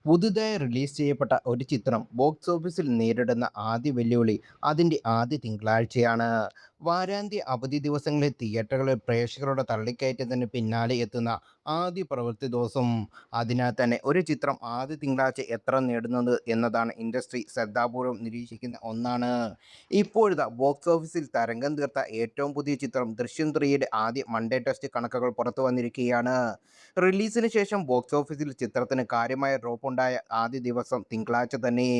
പുതുതായി റിലീസ് ചെയ്യപ്പെട്ട ഒരു ചിത്രം ബോക്സ് ഓഫീസിൽ നേരിടുന്ന ആദ്യ വെല്ലുവിളി അതിൻ്റെ ആദ്യ തിങ്കളാഴ്ചയാണ്. വാരാന്ത്യ അവധി ദിവസങ്ങളിൽ തിയേറ്ററുകളിൽ പ്രേക്ഷകരുടെ തള്ളിക്കയറ്റത്തിന് പിന്നാലെ എത്തുന്ന ആദ്യ പ്രവൃത്തി ദിവസം. അതിനാൽ തന്നെ ഒരു ചിത്രം ആദ്യ തിങ്കളാഴ്ച എത്ര നേടുന്നത് എന്നതാണ് ഇൻഡസ്ട്രി ശ്രദ്ധാപൂർവം നിരീക്ഷിക്കുന്ന ഒന്നാണ്. ഇപ്പോഴത്തെ ബോക്സ് ഓഫീസിൽ തരംഗം തീർത്ത ഏറ്റവും പുതിയ ചിത്രം ദൃശ്യം 3യുടെ ആദ്യ മൺഡേ ടെസ്റ്റ് കണക്കുകൾ പുറത്തു വന്നിരിക്കുകയാണ്. റിലീസിന് ശേഷം ബോക്സ് ഓഫീസിൽ ചിത്രത്തിന് കാര്യമായ ഡ്രോപ്പുണ്ടായ ആദ്യ ദിവസം തിങ്കളാഴ്ച തന്നെ.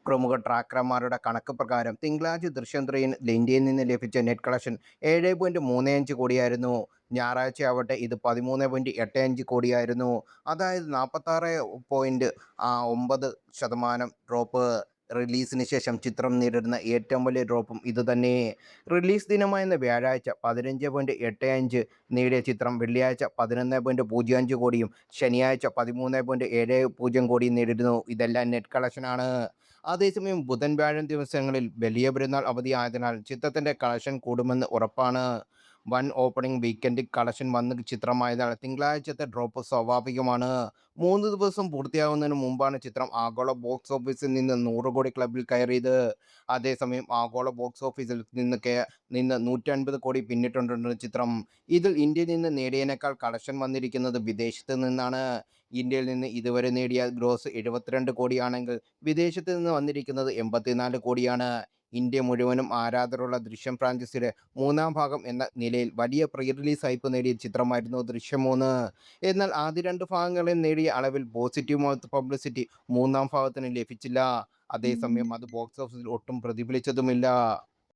പ്രമുഖ ട്രാക്കർമാരുടെ കണക്ക് പ്രകാരം തിങ്കളാഴ്ച ദൃശ്യം 3 ഇന്ത്യയിൽ നിന്ന് ലഭിച്ച നെറ്റ് കളക്ഷൻ 7.35 കോടിയായിരുന്നു. ഞായറാഴ്ചയാവട്ടെ ഇത് 13.85 കോടിയായിരുന്നു. അതായത് 46.9% ഡ്രോപ്പ്. റിലീസിന് ശേഷം ചിത്രം നേരിടുന്ന ഏറ്റവും വലിയ ഡ്രോപ്പും ഇതുതന്നെ. റിലീസ് ദിനമായിരുന്ന വ്യാഴാഴ്ച 15.85 നേടിയ ചിത്രം വെള്ളിയാഴ്ച 11.05 കോടിയും ശനിയാഴ്ച 13.70 കോടിയും നേടിയിരുന്നു. ഇതെല്ലാം നെറ്റ് കളക്ഷനാണ്. അതേസമയം ബുധൻ വ്യാഴം ദിവസങ്ങളിൽ വലിയ പെരുന്നാൾ അവധി ആയതിനാൽ ചിത്രത്തിന്റെ കളക്ഷൻ കൂടുമെന്ന് ഉറപ്പാണ്. വൻ ഓപ്പണിംഗ് വീക്കെൻഡ് കളക്ഷൻ വന്ന ചിത്രമായതിനാൽ തിങ്കളാഴ്ചത്തെ ഡ്രോപ്പ് സ്വാഭാവികമാണ്. 3 ദിവസം പൂർത്തിയാകുന്നതിന് മുമ്പാണ് ചിത്രം ആഗോള ബോക്സ് ഓഫീസിൽ നിന്ന് 100 കോടി ക്ലബിൽ കയറിയത്. അതേസമയം ആഗോള ബോക്സ് ഓഫീസിൽ നിന്ന് 150 കോടി പിന്നിട്ടുണ്ട് ചിത്രം. ഇതിൽ ഇന്ത്യയിൽ നിന്ന് നേടിയതിനേക്കാൾ കളക്ഷൻ വന്നിരിക്കുന്നത് വിദേശത്ത് നിന്നാണ്. ഇന്ത്യയിൽ നിന്ന് ഇതുവരെ നേടിയ ഗ്രോസ് 72 കോടിയാണെങ്കിൽ വിദേശത്ത് നിന്ന് വന്നിരിക്കുന്നത് 84 കോടിയാണ്. ഇന്ത്യ മുഴുവനും ആരാധകരുള്ള ദൃശ്യം ഫ്രാഞ്ചൈസിയുടെ മൂന്നാം ഭാഗം എന്ന നിലയിൽ വലിയ പ്രീ റിലീസ് ഹൈപ്പ് നേടിയ ചിത്രമായിരുന്നു ദൃശ്യം 3. എന്നാൽ ആദ്യ രണ്ട് ഭാഗങ്ങളിൽ നേടിയ അളവിൽ പോസിറ്റീവ് മൗത്ത് പബ്ലിസിറ്റി മൂന്നാം ഭാഗത്തിന് ലഭിച്ചില്ല. അതേസമയം അത് ബോക്സ് ഓഫീസിൽ ഒട്ടും പ്രതിഫലിച്ചതുമില്ല.